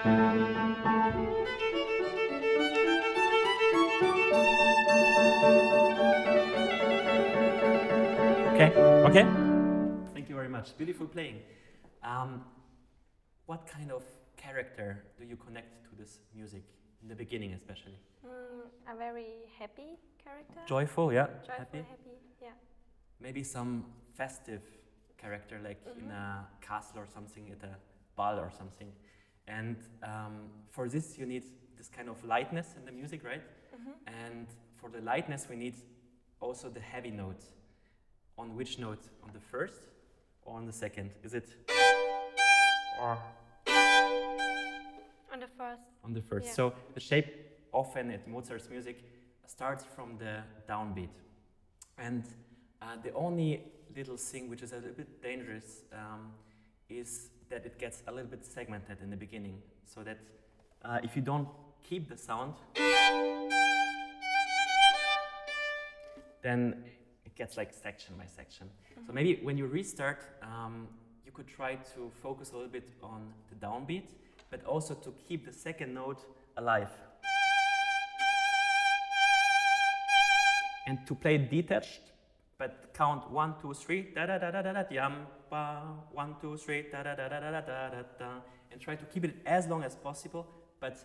Okay, okay. Thank you very much. Beautiful playing. What kind of character do you connect to this music, in the beginning especially? A very happy character. Joyful, yeah. Joyful, happy, yeah. Maybe some festive character, like in a castle or something, at a ball or something. And for this, you need this kind of lightness in the music, right? And for the lightness, we need also the heavy note. On which note? On the first or on the second? Is it? Or? On the first. On the first. Yeah. So the shape often at Mozart's music starts from the downbeat. And the only little thing which is a little bit dangerous is that it gets a little bit segmented in the beginning. So that if you don't keep the sound, then it gets like section by section. So maybe when you restart, you could try to focus a little bit on the downbeat, but also to keep the second note alive. And to play detached, but count 1, 2, 3, da da da da da da, yam ba, 1, 2, 3, da da da da da da da da, and try to keep it as long as possible, but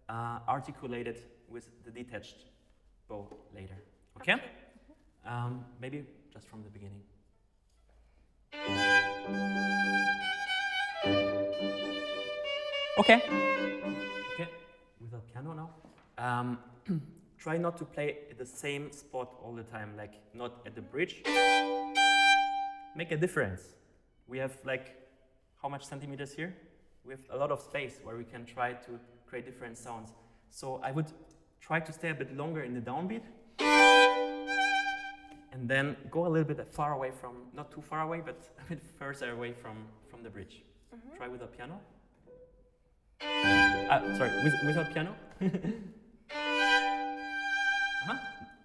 articulate it with the detached bow later. Okay? Maybe just from the beginning. Okay. Okay. Without piano now. Try not to play at the same spot all the time, like not at the bridge. Make a difference. We have like, how much centimeters here? We have a lot of space where we can try to create different sounds. So I would try to stay a bit longer in the downbeat. And then go a little bit far away from, not too far away, but a bit further away from the bridge. Try without piano. Sorry, without piano.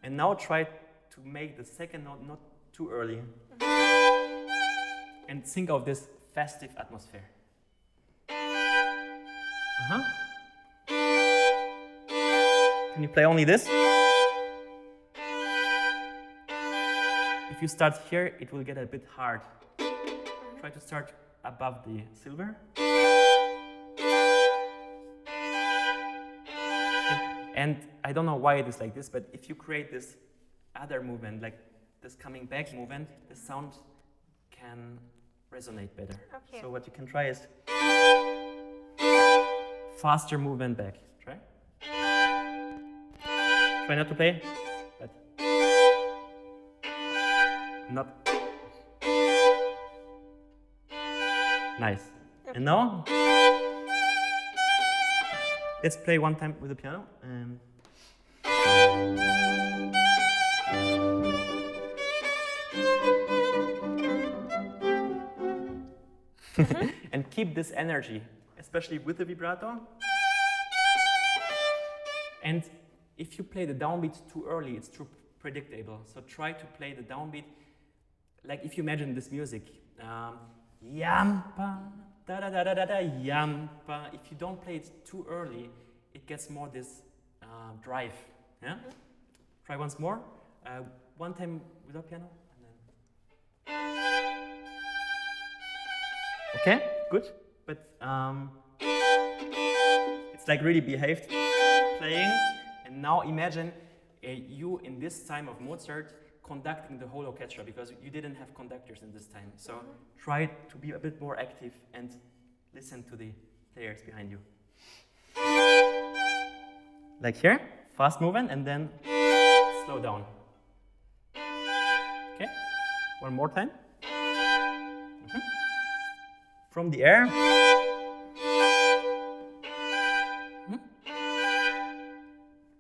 And now try to make the second note not too early. And think of this festive atmosphere. Can you play only this? If you start here, it will get a bit hard. Try to start above the silver. And I don't know why it is like this, but if you create this other movement, like this coming back movement, the sound can resonate better. Okay. So what you can try is faster movement back. Try. Try not to play, but not. Nice. Okay. And now, let's play one time with the piano. And keep this energy, especially with the vibrato. And if you play the downbeat too early, it's too predictable. So try to play the downbeat like if you imagine this music. Yampa, da da da da da da, yampa. If you don't play it too early, it gets more this drive. Yeah? Try once more. One time without piano. And then. Okay, good. But it's like really behaved playing. And now imagine you in this time of Mozart conducting the whole orchestra, because you didn't have conductors in this time. So try to be a bit more active and listen to the players behind you. Like here, fast movement, and then slow down. Okay, one more time. From the air.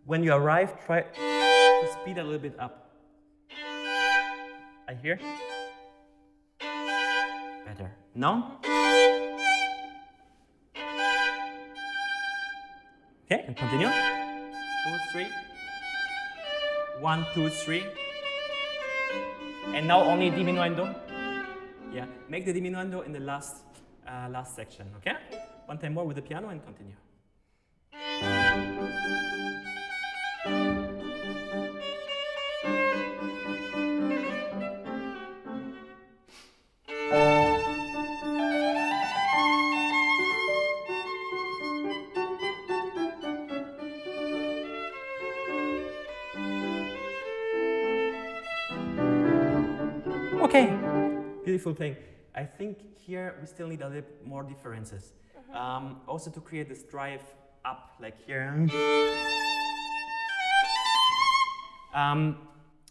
When you arrive, try to speed a little bit up. I hear. Better. Now. Okay, and continue. 2, 3. 1, 2, 3. And now only diminuendo. Yeah, make the diminuendo in the last section, okay? One time more with the piano and continue. Okay, beautiful playing. I think here we still need a little more differences. Also to create this drive up, like here.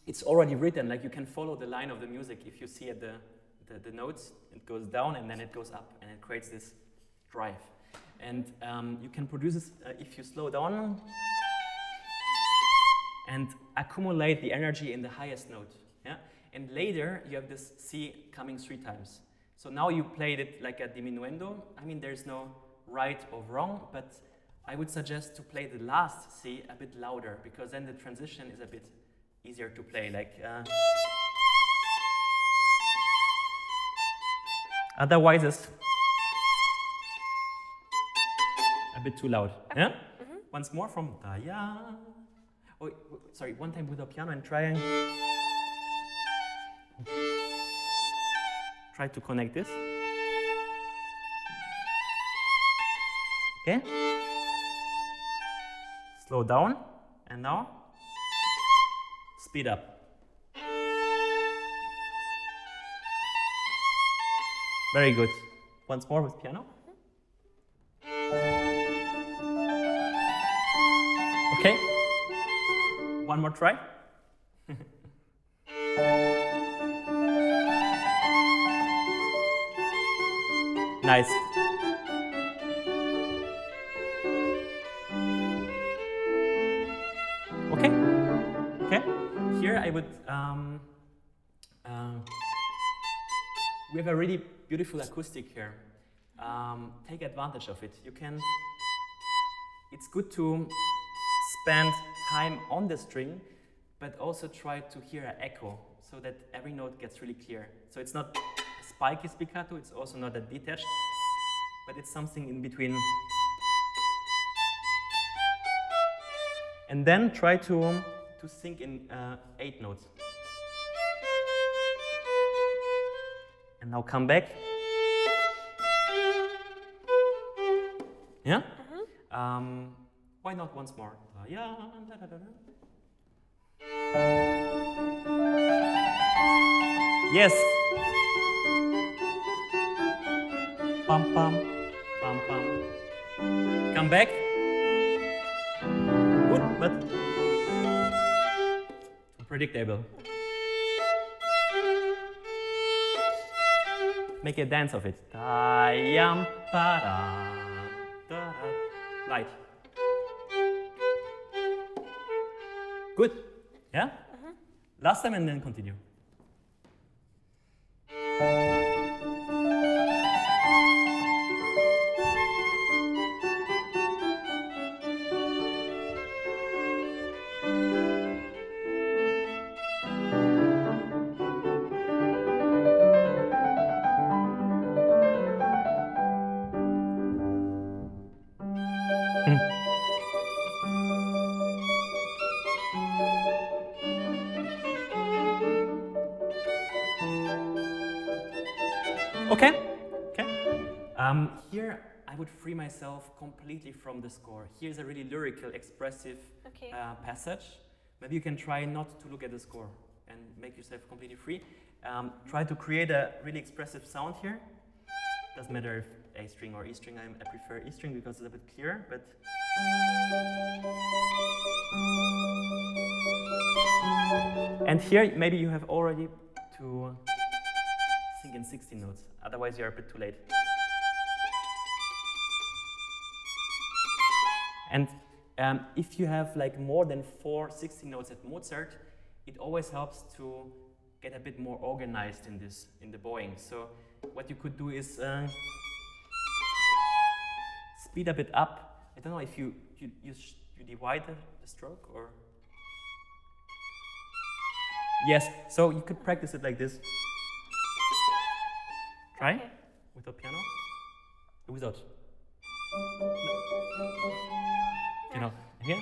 It's already written, like you can follow the line of the music if you see at the notes. It goes down and then it goes up and it creates this drive. And you can produce this if you slow down and accumulate the energy in the highest note. Yeah? And later you have this C coming 3 times. So now you played it like a diminuendo. I mean, there's no right or wrong, but I would suggest to play the last C a bit louder, because then the transition is a bit easier to play. Like, otherwise it's a bit too loud. Okay. Yeah? Once more from da-ya. Oh, sorry, one time with the piano and try to connect this. Okay. Slow down, and now speed up. Very good. Once more with piano. Okay. One more try. Nice. Okay. Okay. Here I would. We have a really beautiful acoustic here. Take advantage of it. You can. It's good to spend time on the string, but also try to hear an echo so that every note gets really clear. So it's not spiky spiccato, it's also not a detached, but it's something in between. And then try to sing in 8 notes. And now come back. Yeah? Why not once more? Yes. Pam pam, pam pam. Come back. Good, but predictable. Make a dance of it. Ta-yam, pa-da, da-da. Light. Good. Yeah? Last time and then continue. Okay. Okay. Here I would free myself completely from the score. Here's a really lyrical, expressive passage. Maybe you can try not to look at the score and make yourself completely free. Try to create a really expressive sound here. Doesn't matter if A string or E string. I prefer E string because it's a bit clearer, but and here maybe you have already to sing in 16 notes. Otherwise, you're a bit too late. And if you have like more than 4 16 notes at Mozart, it always helps to get a bit more organized in the bowing. So what you could do is speed a bit up. I don't know if you divide the stroke or. Yes. So you could practice it like this. Try with the piano. Without. Here.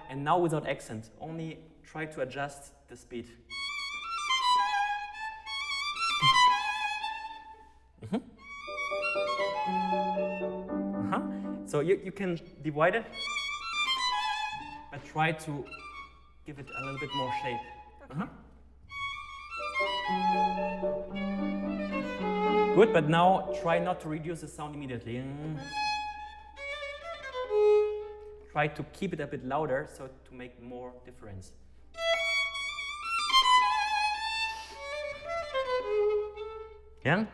And now without accent, only try to adjust the speed. So you can divide it, but try to give it a little bit more shape. Good, but now try not to reduce the sound immediately. Try to keep it a bit louder so to make more difference. Yeah?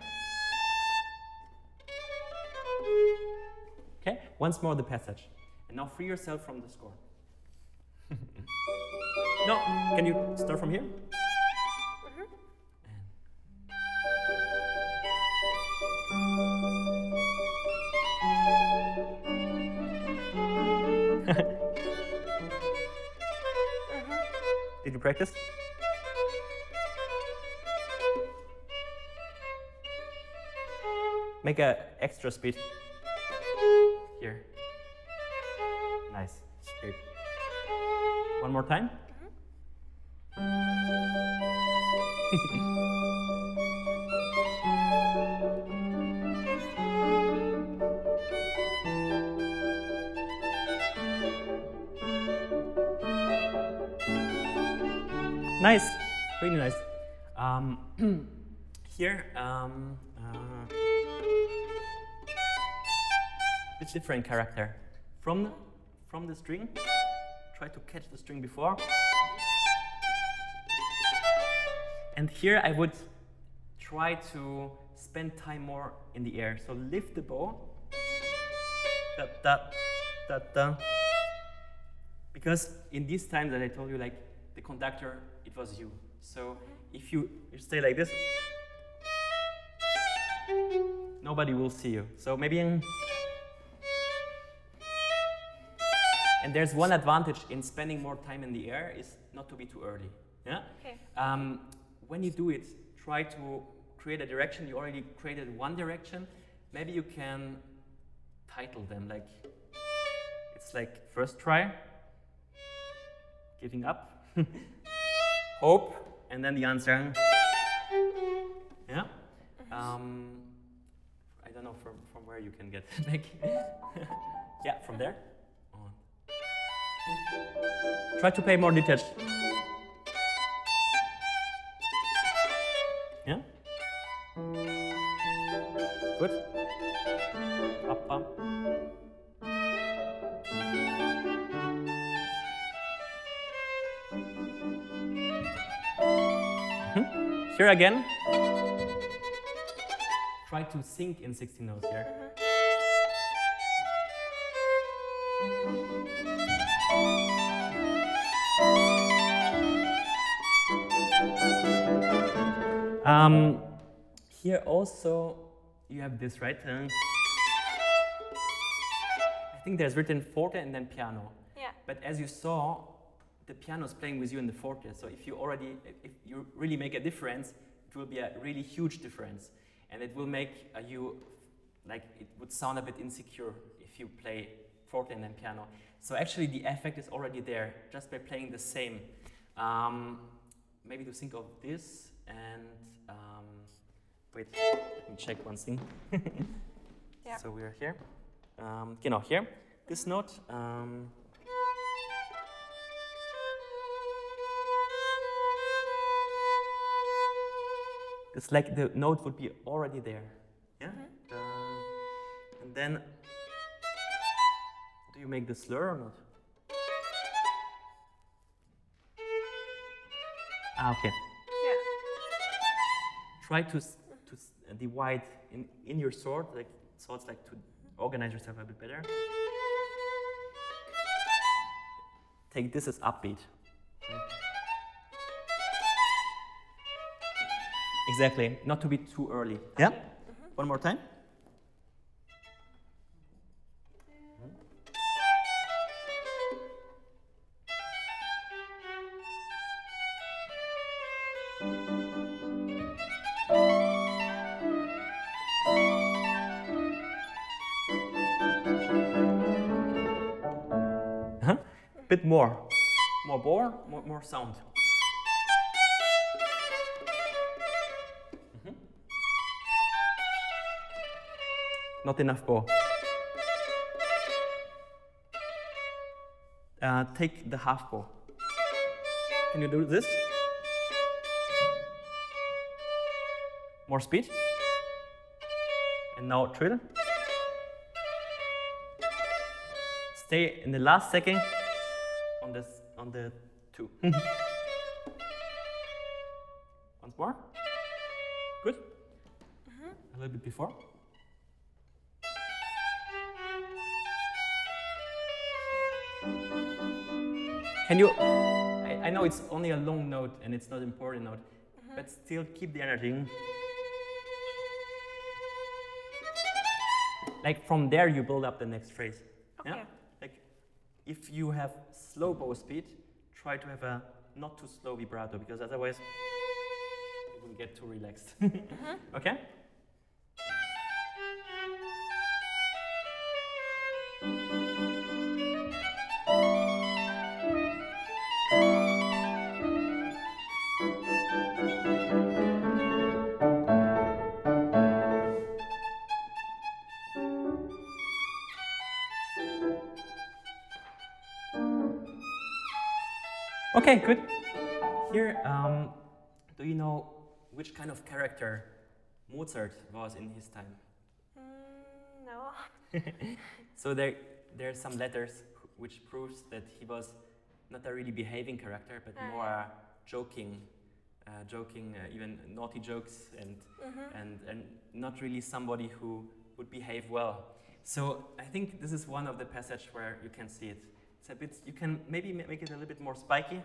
Okay, once more the passage. And now free yourself from the score. No, can you start from here? Did you practice? Make an extra speed. Here. Nice. Great. One more time. Nice, really nice. Here, it's different character. From the string, try to catch the string before. And here I would try to spend time more in the air. So lift the bow. Da, da, da, da. Because in these times that I told you, like the conductor, it was you. So if you stay like this, nobody will see you. So maybe and there's one advantage in spending more time in the air is not to be too early. Yeah? Okay. When you do it, try to create a direction. You already created one direction. Maybe you can title them like, it's like first try, giving up, hope, and then the answer. Yeah? I don't know from where you can get like, yeah, from there. On. Try to play more detached. Yeah? Good. Up, up. Here again. Try to sync in 16 notes here. Here also you have this, right? I think there's written forte and then piano. Yeah. But as you saw, the piano is playing with you in the forte. So if you really make a difference, it will be a really huge difference. And it will make you, like, it would sound a bit insecure if you play forte and then piano. So actually the effect is already there, just by playing the same. Maybe to think of this and, wait, let me check one thing. Yeah. So we are here. Here, this note. It's like the note would be already there. Yeah? And then, do you make the slur or not? Okay. Yeah. Try to divide in your sword, like so it's like to organize yourself a bit better. Take this as upbeat. Exactly, not to be too early. Yeah? One more time. bit more bore, more sound. Not enough bow. Take the half bow. Can you do this? More speed. And now trill. Stay in the last second on the 2. Once more. Good. A little bit before. Can you, I know it's only a long note and it's not an important note, but still keep the energy. Like from there you build up the next phrase. Okay. Yeah? Like if you have slow bow speed, try to have a not too slow vibrato because otherwise you will get too relaxed. Okay? Okay, good. Here, do you know which kind of character Mozart was in his time? No. So there are some letters which proves that he was not a really behaving character, but more a joking, even naughty jokes, and not really somebody who would behave well. So I think this is one of the passages where you can see it. It's a bit, you can maybe make it a little bit more spiky.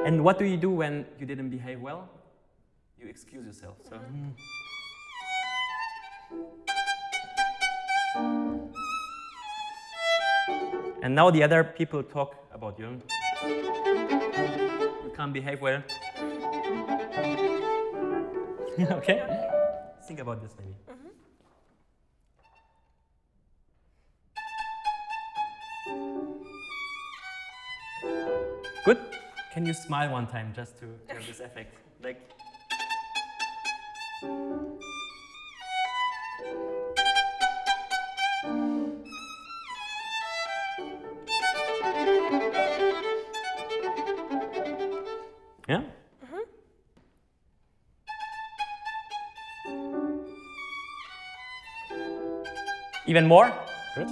And what do you do when you didn't behave well? You excuse yourself. So. And now the other people talk about you. You can't behave well. Okay? Think about this maybe. Good. Can you smile one time just to have this effect? Like. Yeah? Even more? Good.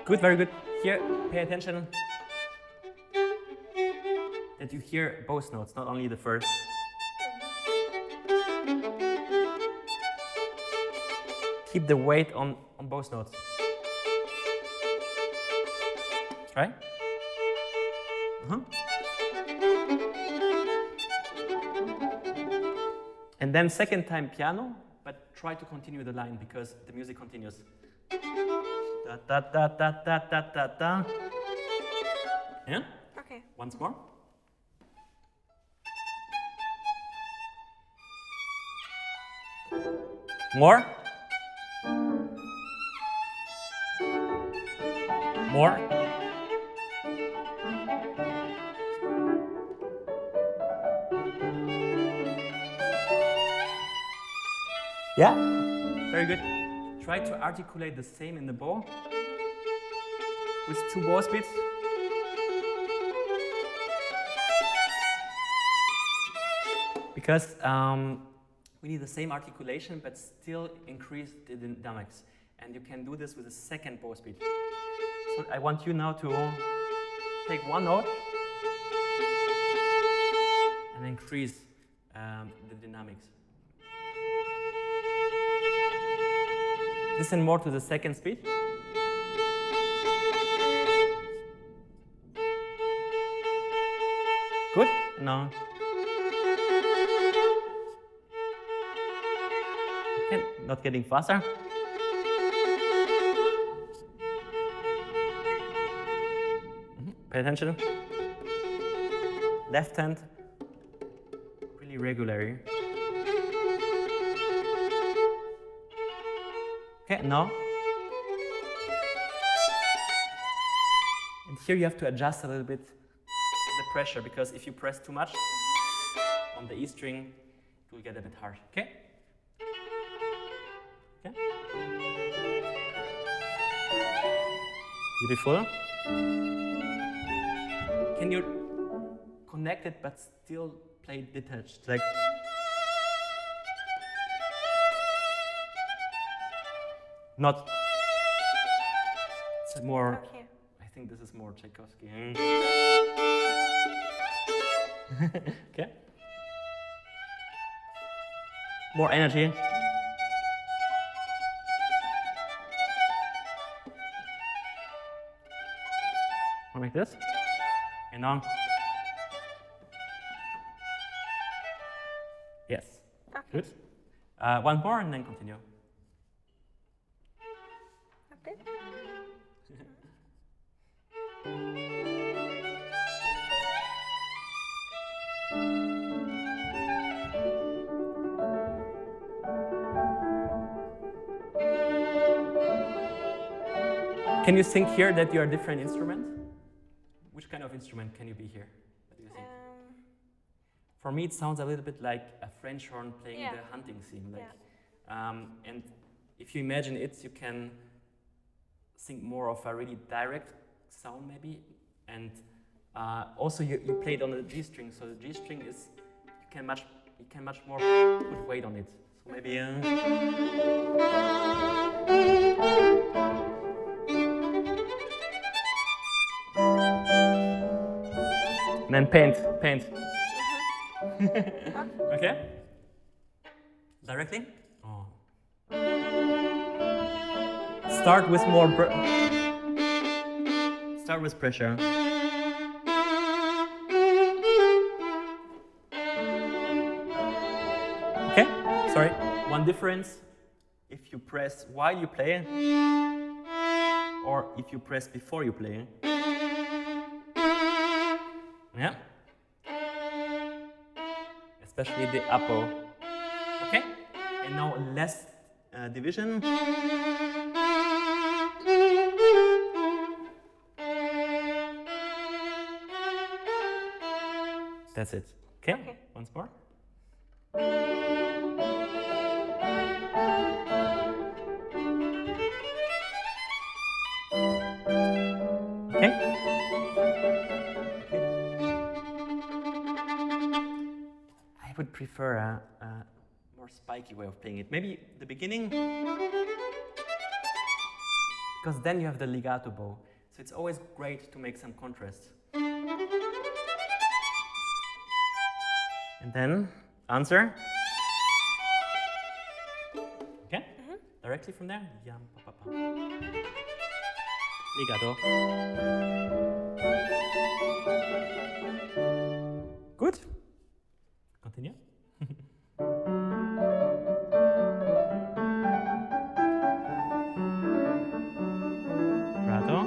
Good, very good. Here, pay attention that you hear both notes, not only the first. Keep the weight on both notes. Right? And then second time piano, but try to continue the line because the music continues. Da da da da da da da da. Yeah? Okay. Once more. More. More. Yeah? Very good. Try to articulate the same in the bow with 2 bow speeds. Because we need the same articulation but still increase the dynamics. And you can do this with a second bow speed. So I want you now to take one note and increase the dynamics. Listen more to the second speed. Good. Now. Okay. Not getting faster. Pay attention. Left hand. really regular. Okay, now. And here you have to adjust a little bit the pressure, because if you press too much on the E string, it will get a bit hard. Okay? Okay? Beautiful. Can you connect it but still play detached? Like. Not. It's more. Okay. I think this is more Tchaikovsky. Okay. More energy. More like this. And on. Yes. Okay. Good. One more and then continue. Okay. Can you think here that you are a different instrument? Which kind of instrument can you be here? What do you think? For me, it sounds a little bit like a French horn playing the hunting scene. Like, and if you imagine it, you can think more of a really direct sound, maybe. And also, you play it on the G string, so the G string is you can much more put weight on it. So maybe. And then paint. Okay? Directly? Oh. Start with more start with pressure. Okay? Sorry. One difference, if you press while you play, or if you press before you play. Yeah. Especially the upper. Okay? And now less division. That's it. Okay? Once more. Okay? I would prefer a more spiky way of playing it. Maybe the beginning, because then you have the legato bow. So it's always great to make some contrast. And then answer. Okay? Directly from there. Yam, pa, pa, pa. Legato. Good. Continue. Vibrato.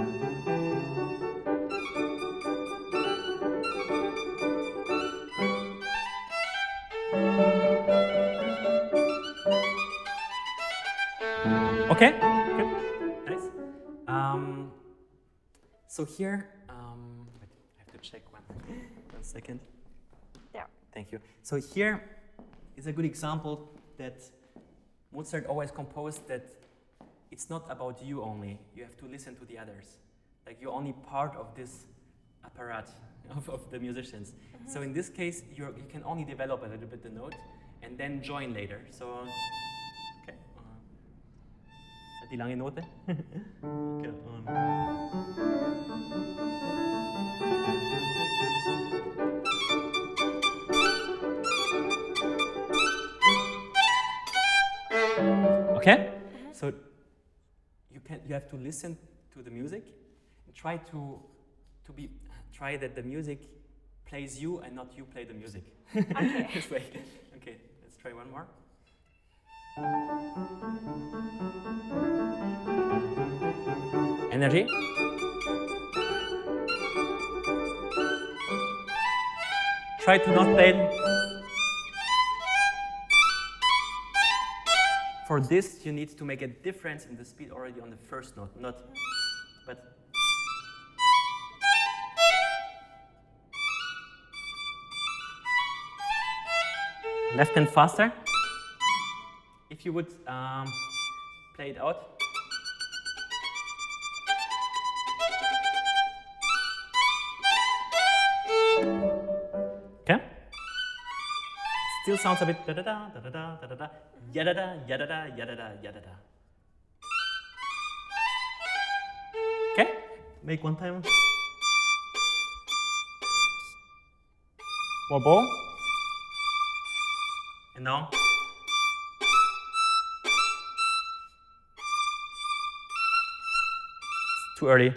Okay, good, nice. So here, wait, I have to check one second. Yeah. Thank you. So here is a good example that Mozart always composed that it's not about you only. You have to listen to the others. Like you're only part of this apparatus of the musicians. So in this case, you can only develop a little bit the note and then join later. So, okay. Die lange Note. Okay. Okay? So you have to listen to the music and try that the music plays you and not you play the music. Okay. This way. Okay, let's try one more. Energy. Try to not play. for this, you need to make a difference in the speed already on the first note, not, but. Left hand faster. If you would play it out. Okay. Still sounds a bit da da da da da da da da ya da da ya da da ya da da ya da da. Okay. Make one time. More bow. And now. It's too early.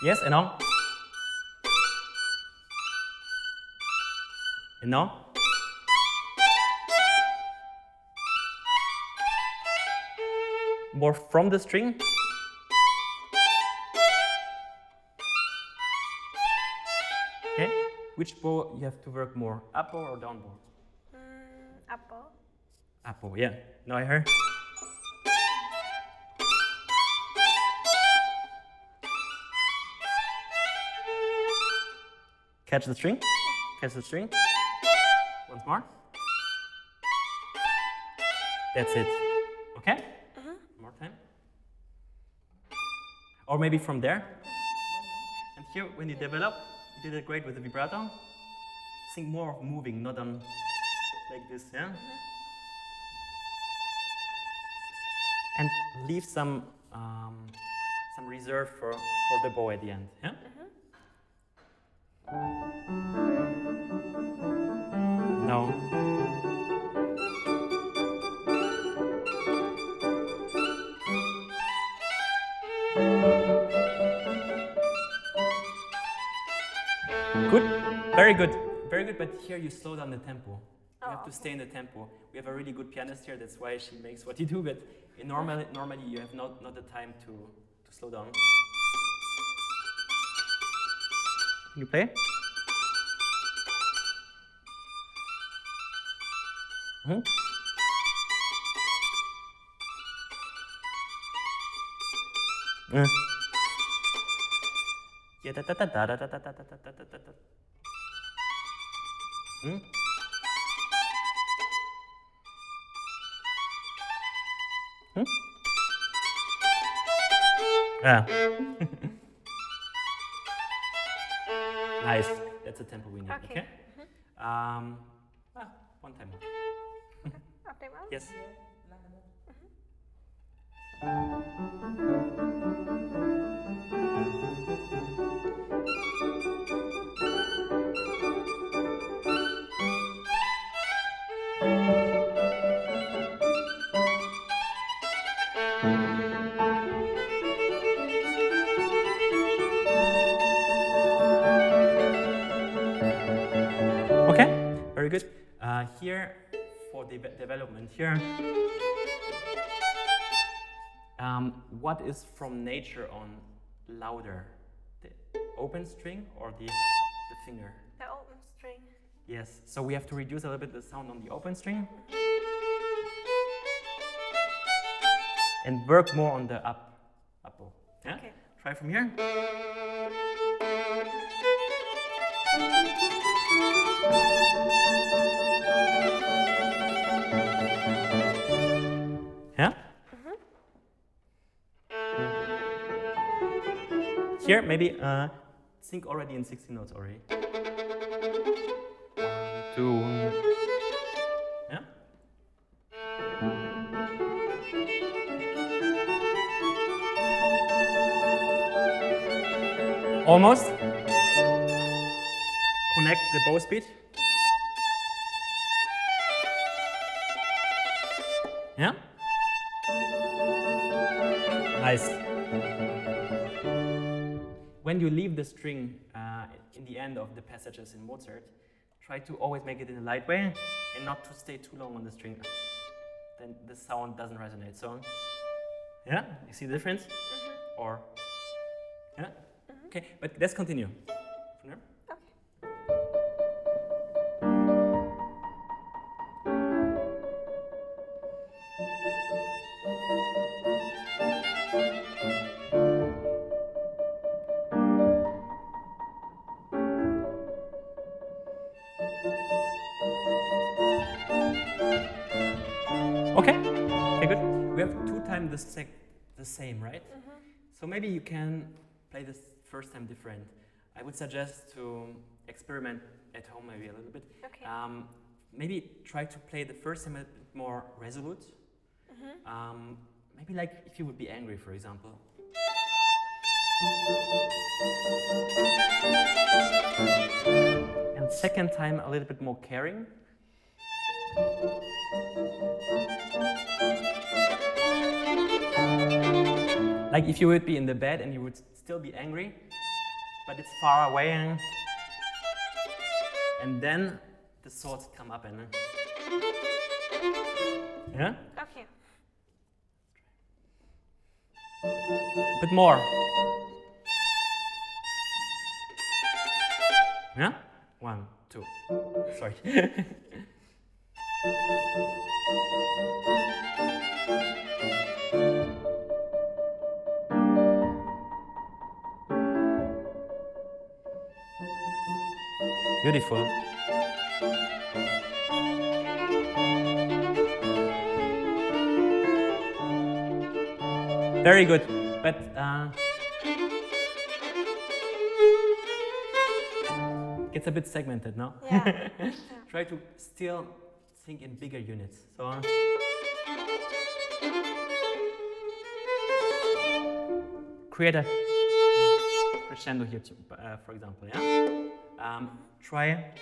Yes, and now. And now. More from the string. Okay. Which bow you have to work more? Up bow or down bow? Up bow. Up bow, yeah. Now I hear. Catch the string. Catch the string. Once more. That's it. Okay? More time. Or maybe from there. And here, when you develop, you did it great with the vibrato. Think more of moving, not on like this, yeah? And leave some reserve for the bow at the end, yeah? No. Good, very good, very good, but here you slow down the tempo. You have to stay in the tempo. We have a really good pianist here, that's why she makes what you do, but normally you have not the time to slow down. Can you play? Yeah, da da da da da da da da da da da da. Yeah. Nice. That's the tempo we need. Okay. One time more. Yes. Okay, very good. Here, for the development here, what is from nature on louder, the open string or the finger? The open string. Yes, so we have to reduce a little bit the sound on the open string and work more on the up bow. Yeah? Okay. Try from here. Yeah? Here, maybe think already in 16 notes already. 1, 2. Yeah? Almost. Connect the bow speed. Yeah? Nice. When you leave the string in the end of the passages in Mozart, try to always make it in a light way and not to stay too long on the string. Then the sound doesn't resonate. So, yeah, you see the difference? Or, yeah? Okay, but let's continue. From there. the same, right? So maybe you can play this first time different. I would suggest to experiment at home maybe a little bit. Okay. Maybe try to play the first time a bit more resolute. Maybe like if you would be angry, for example. And second time a little bit more caring. Like if you would be in the bed and you would still be angry, but it's far away, and then the thoughts come up and yeah? Okay. A bit more. Yeah? 1, 2. Sorry. Beautiful. Very good, but gets a bit segmented, no? Yeah. Try to still think in bigger units. So create a crescendo here, for example. Yeah. Try.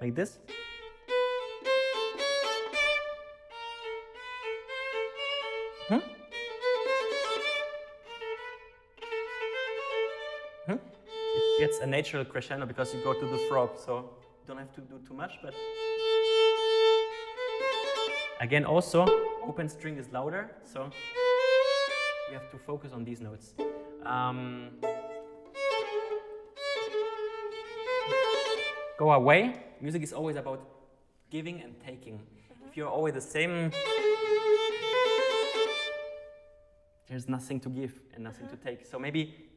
Like this. It gets a natural crescendo because you go to the frog, so you don't have to do too much. But again, also open string is louder, so we have to focus on these notes. Go away. Music is always about giving and taking. If you're always the same, there's nothing to give and nothing to take. So maybe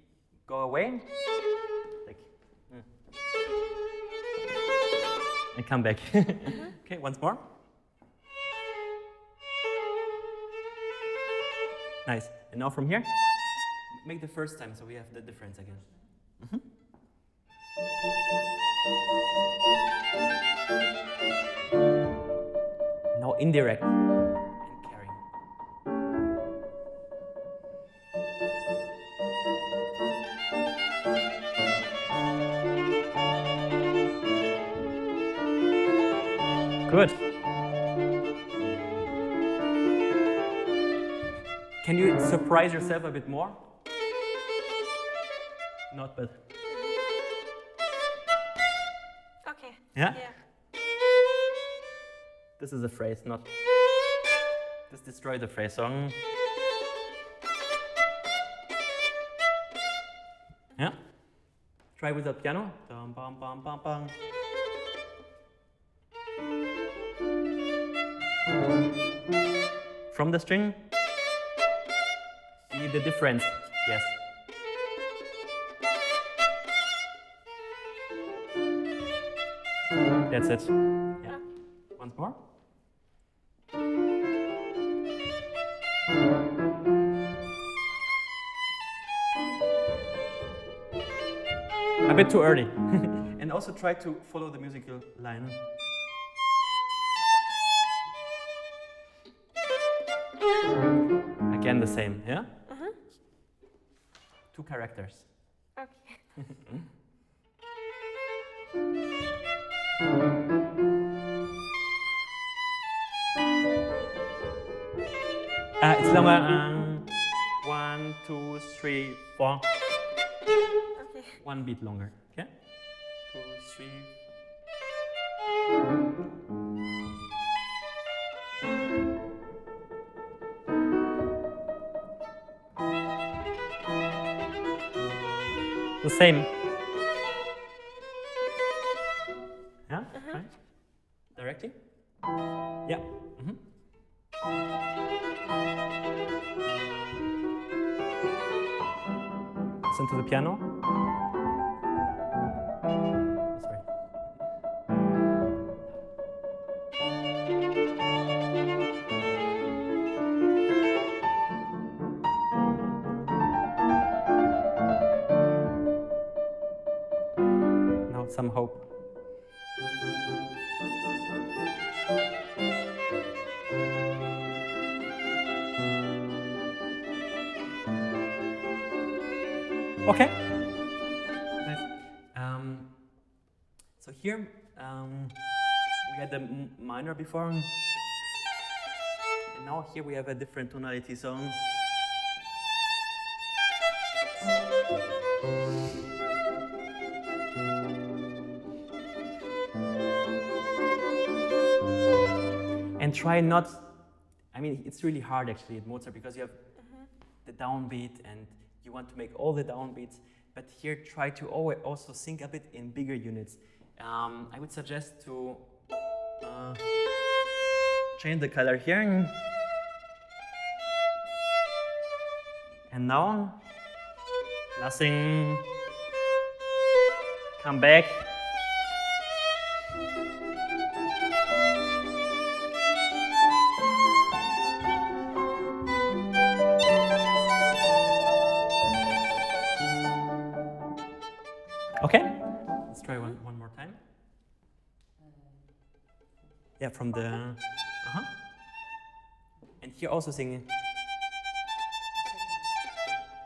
go away, like, and come back. Okay, once more. Nice. And now from here, make the first time so we have the difference again. Now indirect and caring. Good. Can you surprise yourself a bit more? Not bad. Okay. Yeah? Yeah. This is a phrase, not. This destroyed the phrase song. Yeah? Try with the piano. Dum, bum, bum, bum, bum. From the string. See the difference? Yes. That's it. Yeah. Once more. A bit too early. And also try to follow the musical line. Again the same, yeah? 2 characters. Okay. It's longer. 1, 2, 3, 4. Okay. 1 beat longer. Okay? 2, 3. The same. Yeah? Right? Directly? Yeah. Listen to the piano. Sorry. some hope. Okay. Nice. So here we had the minor before, and now here we have a different tonality. So. And try not, I mean, it's really hard actually at Mozart because you have the downbeat and you want to make all the downbeats, but here try to also sing a bit in bigger units. I would suggest to change the color here. And now, nothing, come back. Okay, let's try one more time. Yeah, from the, and here also singing.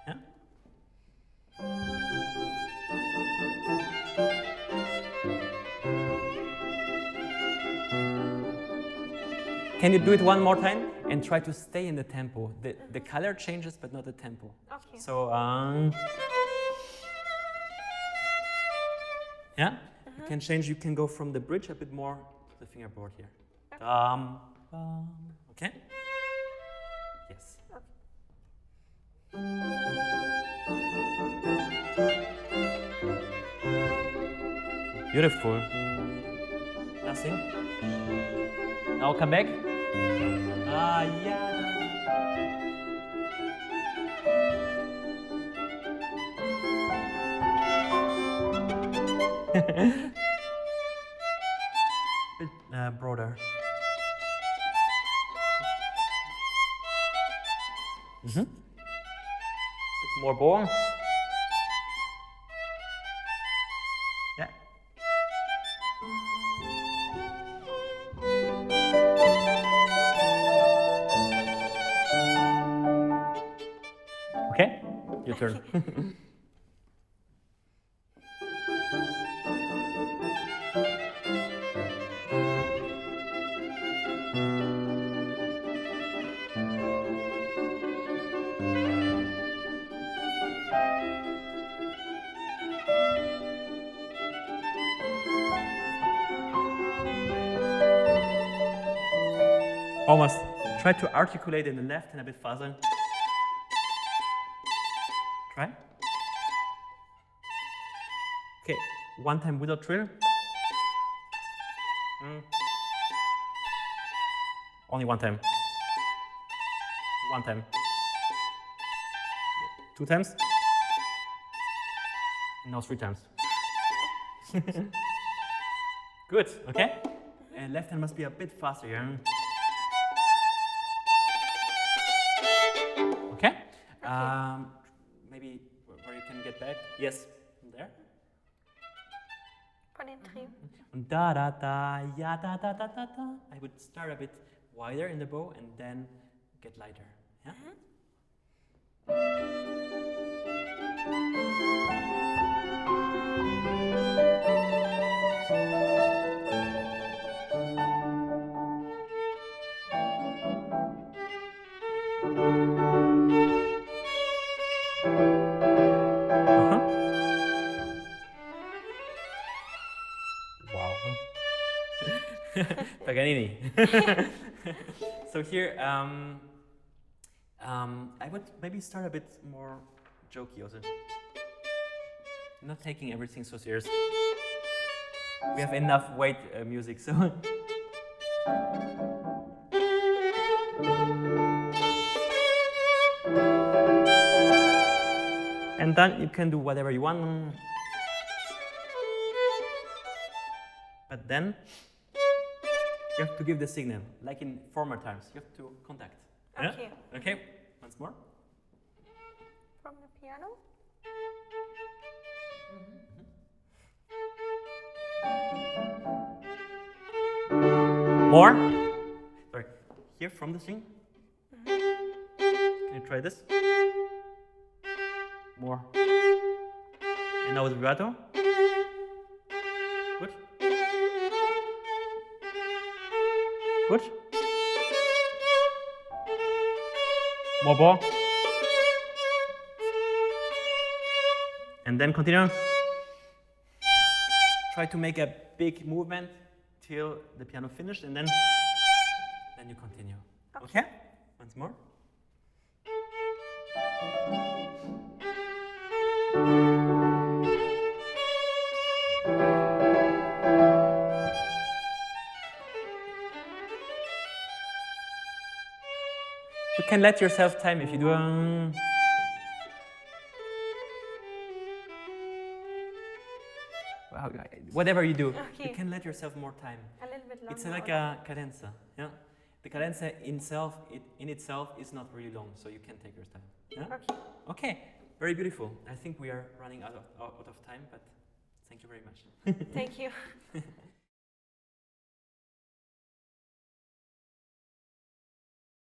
Yeah. Can you do it one more time and try to stay in the tempo? The color changes, but not the tempo. Okay. So, yeah, you can change. You can go from the bridge a bit more to the fingerboard here. Okay. Yes. Beautiful. Nothing. Now come back. Yeah. Bit broader. Bit more bow. Yeah. Okay, your turn. Almost. Try to articulate in the left and a bit faster. Try. Okay, one time without trill. Only one time. One time. Two times. And now three times. Good, okay? And left hand must be a bit faster here. Okay? Maybe where you can get back. Yes, there. Von den Trio. Da da da, ya da da da da da. I would start a bit wider in the bow and then get lighter. Yeah? Paganini. So here, I would maybe start a bit more jokey also. Not taking everything so serious. We have enough weight music, so. And then you can do whatever you want. But then you have to give the signal, like in former times. You have to contact. Okay. Yeah? Okay, once more. From the piano. More. Sorry. Here from the string. Can you try this? More. And now with vibrato. Good. Good. More bow. And then continue. Try to make a big movement till the piano finished, and then you continue. Okay? Once more. You can let yourself time if you do whatever you do, Okay. you can let yourself more time. A little bit longer. It's like a cadenza. Yeah? The cadenza in itself is not really long, so you can take your time. Yeah? Okay. Okay, very beautiful. I think we are running out of time, but thank you very much. Thank you.